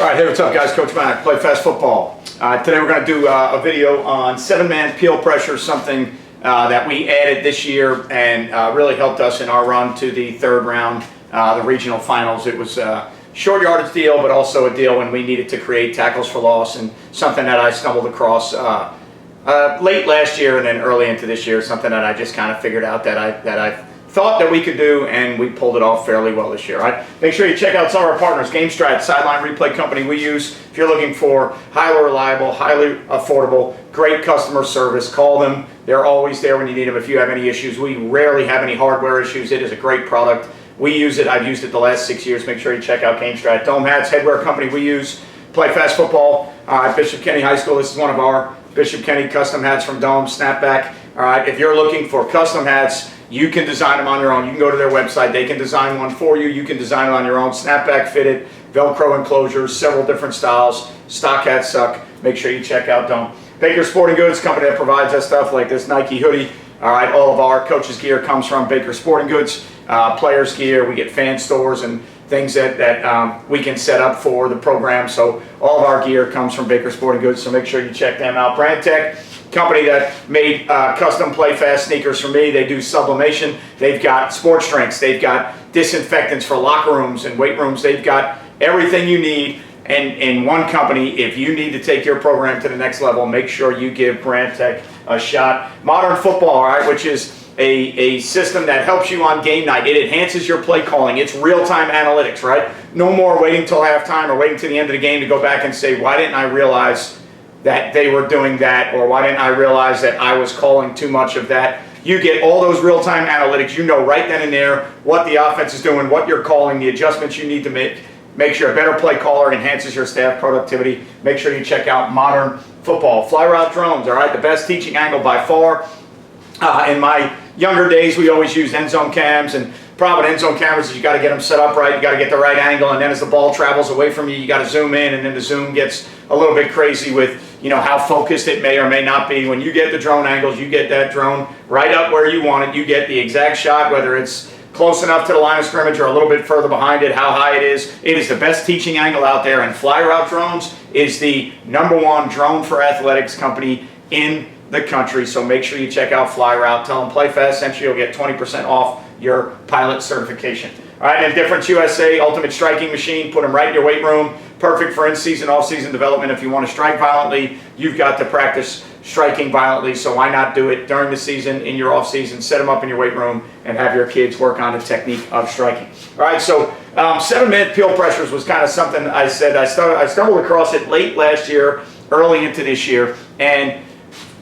All right, hey, what's up, guys? Coach Mac, play fast football. Today we're going to do a video on 7-man peel pressure, something that we added this year and really helped us in our run to the third round, the regional finals. It was a short yardage deal, but also a deal when we needed to create tackles for loss, and something that I stumbled across late last year and then early into this year, something that I just kind of figured out that I thought that we could do, and we pulled it off fairly well this year. All right, make sure you check out some of our partners. GameStrat, sideline replay company we use. If you're looking for highly reliable, highly affordable, great customer service, call them. They're always there when you need them if you have any issues. We rarely have any hardware issues. It is a great product. We use it. I've used it the last 6 years. Make sure you check out GameStrat. Dome Hats, headwear company we use. Play fast football at Bishop Kenny High School. This is one of our Bishop Kenny custom hats from Dome, snapback. All right, if you're looking for custom hats, you can design them on your own. You can go to their website. They can design one for you. You can design it on your own. Snapback fitted, Velcro enclosures, several different styles. Stock hats suck. Make sure you check out Dome. Baker Sporting Goods, company that provides us stuff like this Nike hoodie. All right, all of our coaches' gear comes from Baker Sporting Goods. Players' gear, we get fan stores and things that we can set up for the program. So all of our gear comes from Baker Sporting Goods, so make sure you check them out. Brandtek, company that made custom play fast sneakers for me. They do sublimation. They've got sports drinks. They've got disinfectants for locker rooms and weight rooms. They've got everything you need. And in one company, if you need to take your program to the next level, make sure you give Brandtek a shot. ModernFB, all right, which is a system that helps you on game night. It enhances your play calling. It's real-time analytics, right? No more waiting till halftime or waiting to the end of the game to go back and say, why didn't I realize that they were doing that, or why didn't I realize that I was calling too much of that? You get all those real-time analytics. You know right then and there what the offense is doing, what you're calling, the adjustments you need to make. Makes you a better play caller, enhances your staff productivity. Make sure you check out ModernFB. FlyRouteDrones, all right, the best teaching angle by far. In my younger days, we always used end zone cams, and problem with end zone cameras is you got to get them set up right, you got to get the right angle, and then as the ball travels away from you, you got to zoom in, and then the zoom gets a little bit crazy with, you know, how focused it may or may not be. When you get the drone angles, you get that drone right up where you want it. You get the exact shot, whether it's close enough to the line of scrimmage or a little bit further behind it, how high it is. It is the best teaching angle out there, and FlyRouteDrones is the #1 drone for athletics company in the country. So make sure you check out FlyRoute. Tell them Play Fast sent you. You'll get 20% off your pilot certification. All right, and DifferenceUSA ultimate striking machine. Put them right in your weight room. Perfect for in-season, off-season development. If you want to strike violently, you've got to practice striking violently. So why not do it during the season, in your off-season? Set them up in your weight room and have your kids work on the technique of striking. All right, so 7-man peel pressures was kind of something I said. I stumbled across it late last year, early into this year, and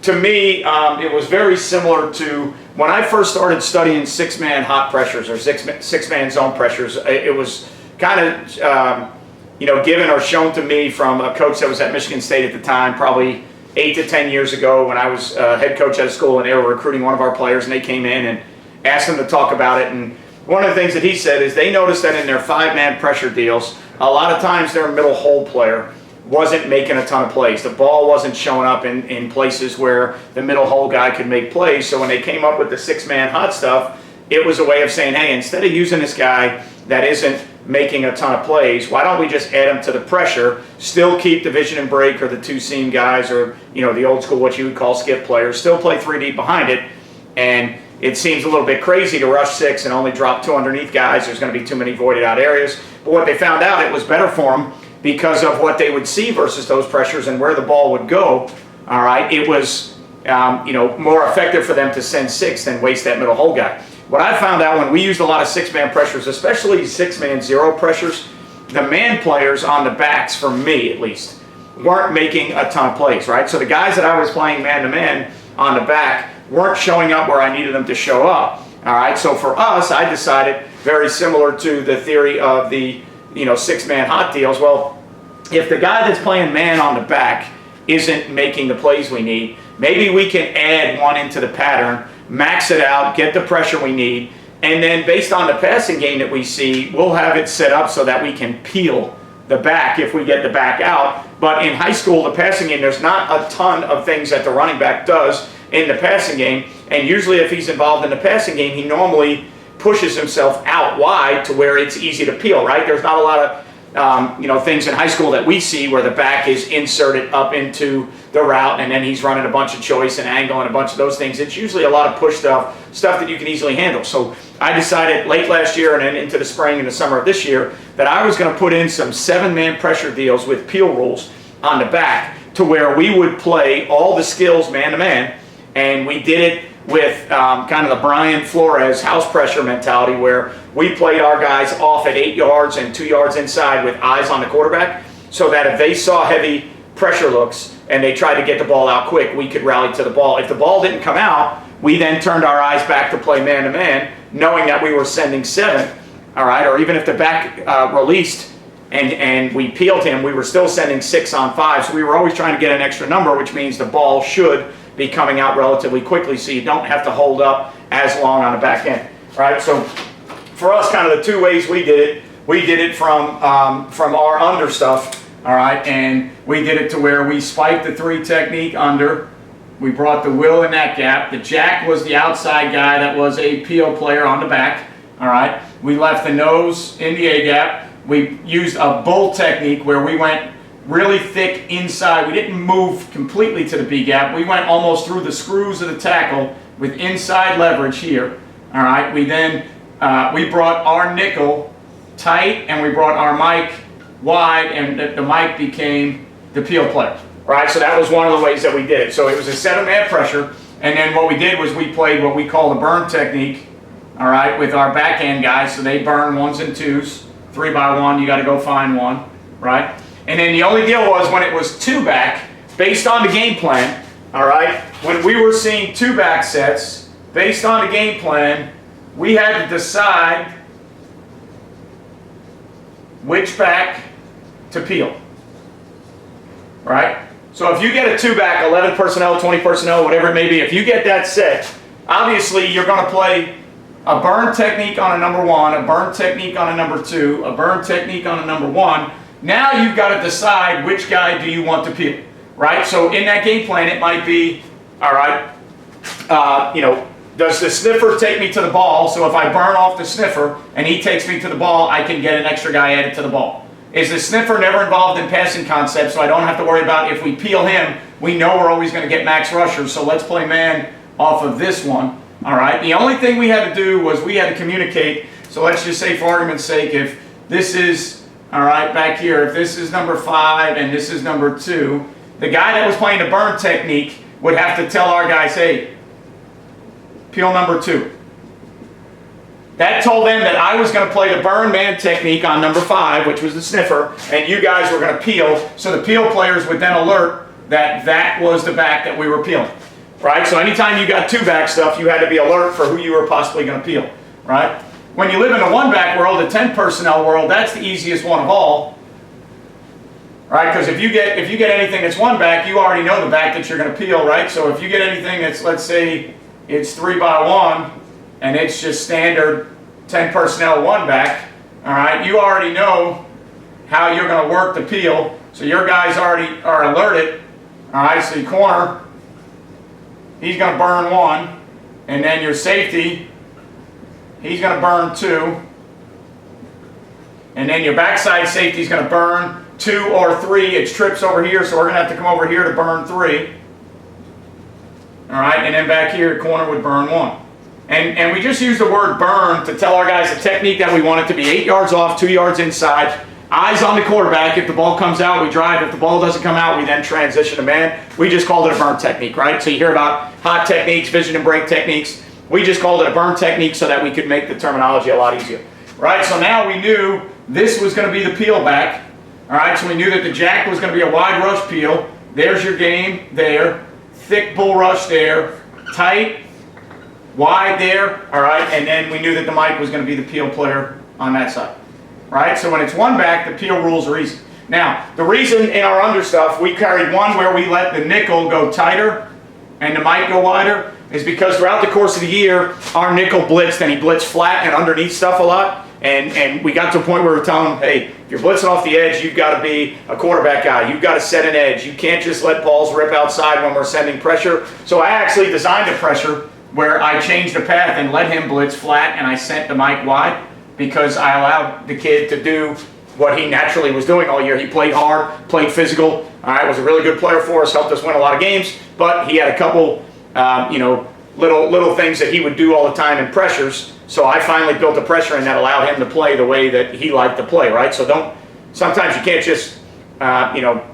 to me, it was very similar to when I first started studying 6-man hot pressures or six-man zone pressures. It was kind of, you know, given or shown to me from a coach that was at Michigan State at the time, probably 8 to 10 years ago, when I was head coach at a school and they were recruiting one of our players, and they came in and asked him to talk about it. And one of the things that he said is they noticed that in their 5-man pressure deals, a lot of times their middle hole player wasn't making a ton of plays. The ball wasn't showing up in places where the middle hole guy could make plays. So when they came up with the 6-man hot stuff, it was a way of saying, hey, instead of using this guy that isn't making a ton of plays, why don't we just add him to the pressure, still keep the vision and break or the 2-seam guys, or, you know, the old school, what you would call skip players, still play 3 deep behind it. And it seems a little bit crazy to rush 6 and only drop 2 underneath guys. There's going to be too many voided out areas. But what they found out, it was better for them because of what they would see versus those pressures and where the ball would go. All right, it was you know, more effective for them to send 6 than waste that middle hole guy. What I found out when we used a lot of 6-man pressures, especially 6-man zero pressures, the man players on the backs, for me at least, weren't making a ton of plays, right? So the guys that I was playing man-to-man on the back weren't showing up where I needed them to show up. All right, so for us, I decided, very similar to the theory of the, you know, 6-man hot deals. Well, if the guy that's playing man on the back isn't making the plays we need, maybe we can add one into the pattern, max it out, get the pressure we need, and then based on the passing game that we see, we'll have it set up so that we can peel the back if we get the back out. But in high school, the passing game, there's not a ton of things that the running back does in the passing game, and usually if he's involved in the passing game, he normally pushes himself out wide to where it's easy to peel, right? There's not a lot of things in high school that we see where the back is inserted up into the route and then he's running a bunch of choice and angle and a bunch of those things. It's usually a lot of push stuff that you can easily handle. So I decided late last year and then into the spring and the summer of this year that I was going to put in some 7-man pressure deals with peel rules on the back to where we would play all the skills man-to-man, and we did it with kind of the Brian Flores house pressure mentality where we played our guys off at 8 yards and 2 yards inside with eyes on the quarterback, so that if they saw heavy pressure looks and they tried to get the ball out quick, we could rally to the ball. If the ball didn't come out, we then turned our eyes back to play man-to-man, knowing that we were sending 7, all right? Or even if the back released and we peeled him, we were still sending 6 on 5. So we were always trying to get an extra number, which means the ball should be coming out relatively quickly so you don't have to hold up as long on the back end, right? So for us, kind of the 2 ways we did it from our under stuff, all right? And we did it to where we spiked the 3 technique under. We brought the will in that gap. The jack was the outside guy that was a peel player on the back, all right? We left the nose in the A gap. We used a bull technique where we went really thick inside. We didn't move completely to the B gap. We went almost through the screws of the tackle with inside leverage here, all right? We then, we brought our nickel tight and we brought our mic wide, and the mic became the peel player. Right, so that was one of the ways that we did it. So it was a 7-man pressure, and then what we did was we played what we call the burn technique, all right, with our backhand guys. So they burn 1s and 2s, 3 by 1, you got to go find 1, right? And then the only deal was when it was 2 back, based on the game plan, all right, when we were seeing 2 back sets, based on the game plan, we had to decide which back to peel, right? So if you get a 2-back, 11 personnel, 20 personnel, whatever it may be, if you get that set, obviously you're going to play a burn technique on a number 1, a burn technique on a number 2, a burn technique on a number 1. Now you've got to decide which guy do you want to peel, right? So in that game plan, it might be, all right, does the sniffer take me to the ball? So if I burn off the sniffer and he takes me to the ball, I can get an extra guy added to the ball. Is the sniffer never involved in passing concepts, so I don't have to worry about if we peel him, we know we're always going to get max rushers, so let's play man off of this one, all right? The only thing we had to do was we had to communicate, so let's just say for argument's sake, if this is, all right, back here, if this is number 5 and this is number 2, the guy that was playing the burn technique would have to tell our guys, hey, peel number 2. That told them that I was going to play the burn man technique on number 5, which was the sniffer, and you guys were going to peel, so the peel players would then alert that that was the back that we were peeling, right? So anytime you got 2-back stuff, you had to be alert for who you were possibly going to peel, right? When you live in a 1-back world, a 10 personnel world, that's the easiest one of all, right? Because if you get anything that's 1-back, you already know the back that you're going to peel, right? So if you get anything that's, let's say, it's 3 by 1, and it's just standard 10 personnel 1-back, all right, you already know how you're going to work the peel, so your guys already are alerted, all right, so your corner, he's going to burn 1, and then your safety, he's going to burn 2, and then your backside safety is going to burn 2 or 3, it's trips over here, so we're going to have to come over here to burn 3, all right, and then back here, corner would burn 1. And we just use the word burn to tell our guys the technique that we want it to be 8 yards off, 2 yards inside, eyes on the quarterback. If the ball comes out, we drive. If the ball doesn't come out, we then transition to man. We just called it a burn technique, right? So you hear about hot techniques, vision and break techniques. We just called it a burn technique so that we could make the terminology a lot easier, right? So now we knew this was going to be the peel back, all right? So we knew that the jack was going to be a wide rush peel. There's your game there. Thick bull rush there. Tight. Wide there, all right, and then we knew that the mic was going to be the peel player on that side, right? So when it's 1-back, the peel rules are easy. Now, the reason in our under stuff we carried one where we let the nickel go tighter and the mic go wider is because throughout the course of the year, our nickel blitzed, and he blitzed flat and underneath stuff a lot, and we got to a point where we were telling him, hey, if you're blitzing off the edge, you've got to be a quarterback guy. You've got to set an edge. You can't just let balls rip outside when we're sending pressure. So I actually designed a pressure where I changed the path and let him blitz flat, and I sent the mic wide because I allowed the kid to do, what he naturally was doing all year. He played hard, played physical, all right, was a really good player for us, helped us win a lot of games, but he had a couple, you know, little things that he would do all the time in pressures. So I finally built a pressure and that allowed him to play the way that he liked to play, right? So sometimes you can't just, you know,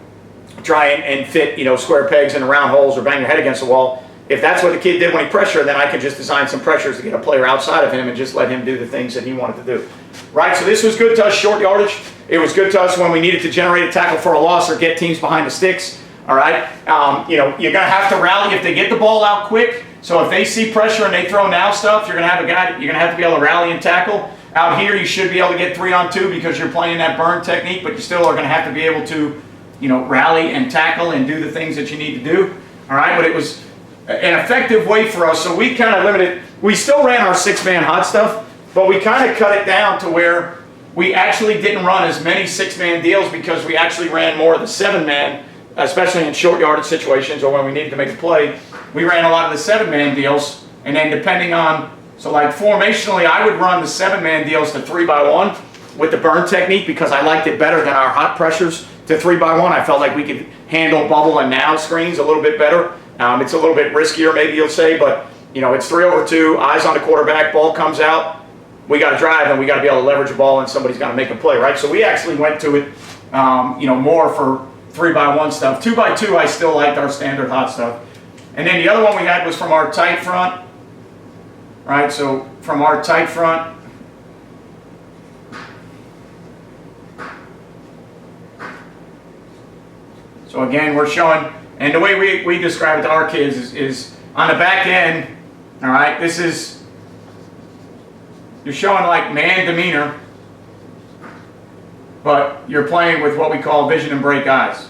try and fit, you know, square pegs in round holes or bang your head against the wall. If that's what the kid did when he pressured, then I can just design some pressures to get a player outside of him and just let him do the things that he wanted to do. Right, so this was good to us short yardage. It was good to us when we needed to generate a tackle for a loss or get teams behind the sticks. All right, you know, you're going to have to rally if they get the ball out quick. So if they see pressure and they throw now stuff, you're going to have a guy, you're going to have to be able to rally and tackle. Out here, you should be able to get 3-on-2 because you're playing that burn technique, but you still are going to have to be able to, you know, rally and tackle and do the things that you need to do. All right, but it was an effective way for us. So we kind of limited, we still ran our 6-man hot stuff, but we kind of cut it down to where we actually didn't run as many 6-man deals because we actually ran more of the 7-man, especially in short yardage situations or when we needed to make a play. We ran a lot of the 7-man deals, and then depending on, so like formationally, I would run the 7-man deals to 3-by-1 with the burn technique because I liked it better than our hot pressures to 3-by-1. I felt like we could handle bubble and now screens a little bit better. It's a little bit riskier, maybe you'll say, but you know, it's 3-over-2, eyes on the quarterback, ball comes out, we got to drive and we got to be able to leverage the ball and somebody's got to make a play, right? So we actually went to it, you know, more for 3-by-1 stuff. 2-by-2, I still liked our standard hot stuff. And then the other one we had was from our tight front, right? So from our tight front, so again, we're showing, and the way we describe it to our kids is on the back end, all right, this is, you're showing like man demeanor, but you're playing with what we call vision and break eyes.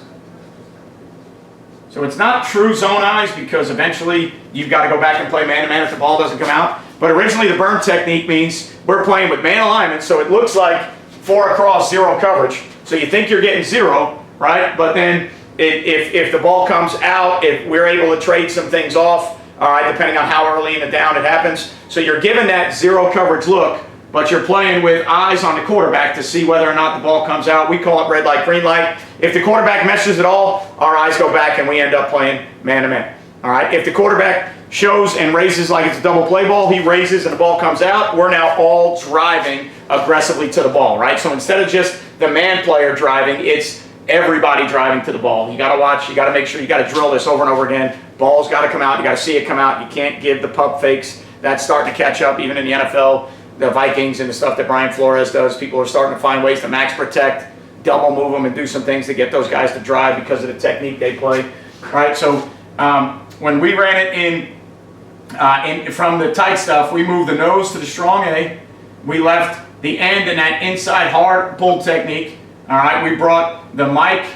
So it's not true zone eyes because eventually you've got to go back and play man-to-man if the ball doesn't come out. But originally the burn technique means we're playing with man alignment, so it looks like 4 across, 0 coverage. So you think you're getting 0, right? But then if the ball comes out, if we're able to trade some things off, all right, depending on how early in the down it happens. So you're given that 0 coverage look, but you're playing with eyes on the quarterback to see whether or not the ball comes out. We call it red light, green light. If the quarterback messes at all, our eyes go back and we end up playing man-to-man. All right, if the quarterback shows and raises like it's a double play ball, he raises and the ball comes out, we're now all driving aggressively to the ball, right? So instead of just the man player driving, it's everybody driving to the ball. You got to watch, you got to make sure, you got to drill this over and over again. Ball's got to come out, you got to see it come out. You can't give the pump fakes. That's starting to catch up even in the NFL. The Vikings and the stuff that Brian Flores does, people are starting to find ways to max protect, double move them and do some things to get those guys to drive because of the technique they play. Right, so when we ran it from the tight stuff, we moved the nose to the strong A. We left the end in that inside hard pull technique. All right, we brought the mic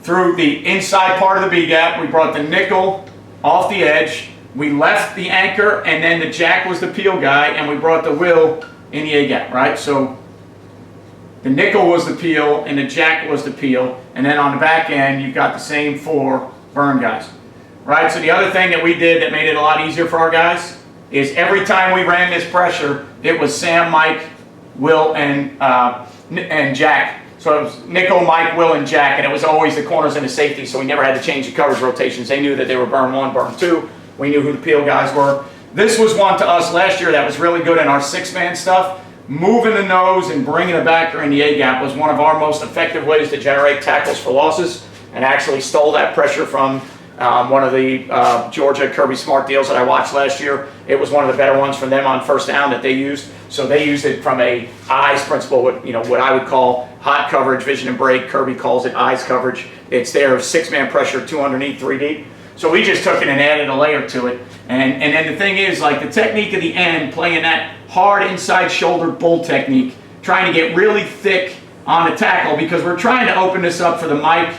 through the inside part of the B gap. We brought the nickel off the edge. We left the anchor, and then the jack was the peel guy, and we brought the will in the A gap, right? So the nickel was the peel, and the jack was the peel, and then on the back end, you've got the same 4 burn guys, right? So the other thing that we did that made it a lot easier for our guys is every time we ran this pressure, it was Sam, Mike, Will, and Jack. So it was nickel, Mike, Will, and Jack, and it was always the corners and the safety, so we never had to change the coverage rotations. They knew that they were burn 1, burn 2. We knew who the peel guys were. This was one to us last year that was really good in our 6-man stuff. Moving the nose and bringing the backer in the A-gap was one of our most effective ways to generate tackles for losses, and actually stole that pressure from one of the Georgia Kirby Smart deals that I watched last year. It was one of the better ones from them on first down that they used. So they used it from a eyes principle, what I would call hot coverage, vision and break. Kirby calls it eyes coverage. It's their 6-man pressure, 2 underneath, 3 deep. So we just took it and added a layer to it. And then the thing is, like the technique of the end, playing that hard inside shoulder bull technique, trying to get really thick on the tackle because we're trying to open this up for the mic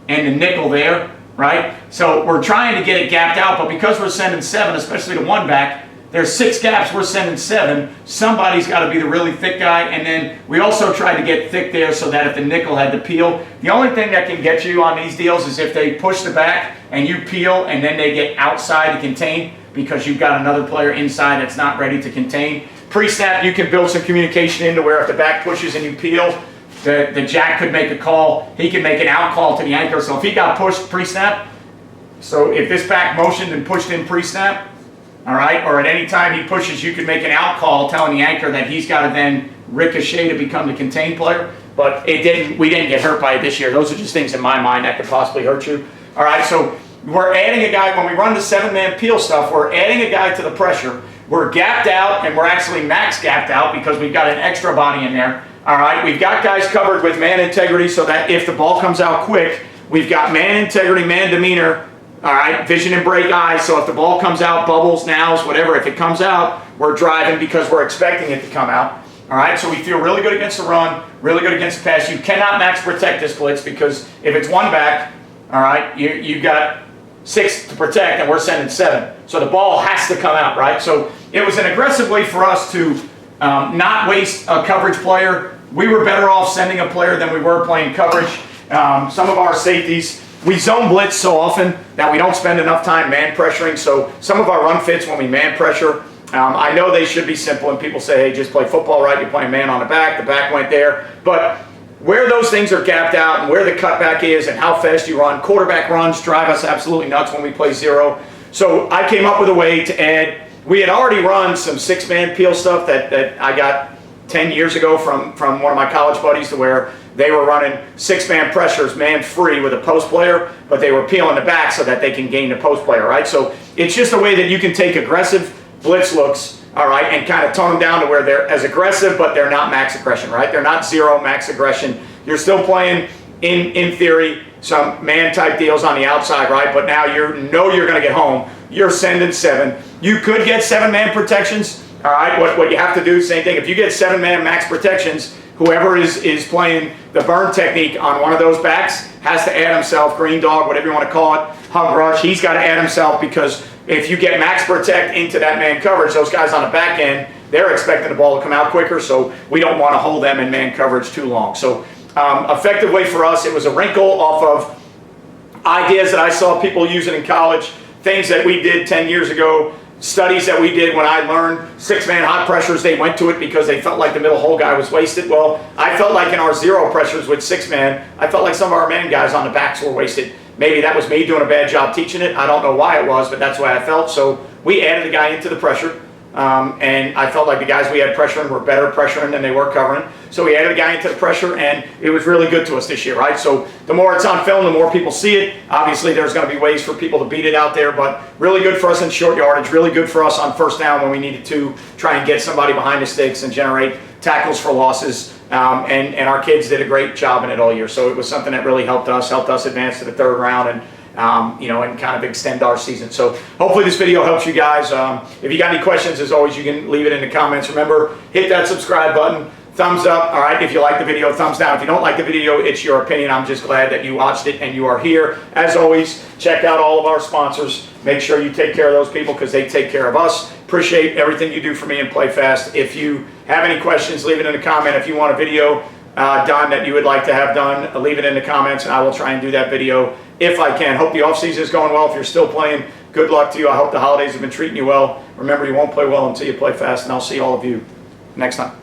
and the nickel there, right? So we're trying to get it gapped out, but because we're sending 7, especially the 1 back, there's 6 gaps, we're sending 7. Somebody's got to be the really thick guy, and then we also tried to get thick there so that if the nickel had to peel, the only thing that can get you on these deals is if they push the back and you peel and then they get outside to contain because you've got another player inside that's not ready to contain. pre-snap, you can build some communication into where if the back pushes and you peel, the jack could make a call. He can make an out call to the anchor. So if he got pushed pre-snap, so if this back motioned and pushed in pre-snap, all right, or at any time he pushes, you can make an out call telling the anchor that he's got to then ricochet to become the contained player. But we didn't get hurt by it this year. Those are just things in my mind that could possibly hurt you. All right, so we're adding a guy, when we run the 7-man peel stuff, we're adding a guy to the pressure. We're gapped out, and we're actually max gapped out because we've got an extra body in there. All right, we've got guys covered with man integrity so that if the ball comes out quick, we've got man integrity, man demeanor, all right, vision and break eyes. So if the ball comes out, bubbles, nows, whatever, if it comes out, we're driving because we're expecting it to come out. All right, so we feel really good against the run, really good against the pass. You cannot max protect this blitz because if it's one back, all right, you've got 6 to protect and we're sending 7. So the ball has to come out, right? So it was an aggressive way for us to not waste a coverage player. We were better off sending a player than we were playing coverage. Some of our safeties, we zone blitz so often that we don't spend enough time man pressuring. So some of our run fits when we man pressure, I know they should be simple and people say, hey, just play football, right? You're playing man on the back went there. But where those things are gapped out and where the cutback is and how fast you run, quarterback runs drive us absolutely nuts when we play zero. So I came up with a way to add, we had already run some 6-man peel stuff that I got 10 years ago from one of my college buddies to where they were running 6-man pressures, man free with a post player, but they were peeling the back so that they can gain the post player, right? So it's just a way that you can take aggressive blitz looks, all right, and kind of tone them down to where they're as aggressive, but they're not max aggression, right? They're not zero max aggression. You're still playing, in theory, some man-type deals on the outside, right? But now you're going to get home. You're sending 7. You could get 7-man protections, all right? What you have to do, same thing. If you get 7-man max protections, whoever is playing the burn technique on one of those backs has to add himself, green dog, whatever you want to call it, hug rush. He's got to add himself because if you get max protect into that man coverage, those guys on the back end, they're expecting the ball to come out quicker, so we don't want to hold them in man coverage too long. So effective way for us, it was a wrinkle off of ideas that I saw people using in college, things that we did 10 years ago, studies that we did when I learned 6-man hot pressures. They went to it because they felt like the middle hole guy was wasted. Well, I felt like in our zero pressures with 6-man, I felt like some of our man guys on the backs were wasted. Maybe that was me doing a bad job teaching it. I don't know why it was, but that's why I felt. So we added a guy into the pressure. And I felt like the guys we had pressuring were better pressuring than they were covering. So we added a guy into the pressure, and it was really good to us this year, right? So the more it's on film, the more people see it. Obviously, there's going to be ways for people to beat it out there, but really good for us in short yardage, really good for us on first down when we needed to try and get somebody behind the sticks and generate tackles for losses. And our kids did a great job in it all year. So it was something that really helped us advance to the 3rd round and and kind of extend our season. So hopefully this video helps you guys. If you got any questions, as always, you can leave it in the comments. Remember, hit that subscribe button, thumbs up, all right, if you like the video, thumbs down. If you don't like the video, it's your opinion. I'm just glad that you watched it and you are here. As always, check out all of our sponsors. Make sure you take care of those people because they take care of us. Appreciate everything you do for me and Play Fast. If you have any questions, leave it in the comment. If you want a video done that you would like to have done, leave it in the comments and I will try and do that video if I can. Hope the offseason is going well. If you're still playing, good luck to you. I hope the holidays have been treating you well. Remember, you won't play well until you play fast, and I'll see all of you next time.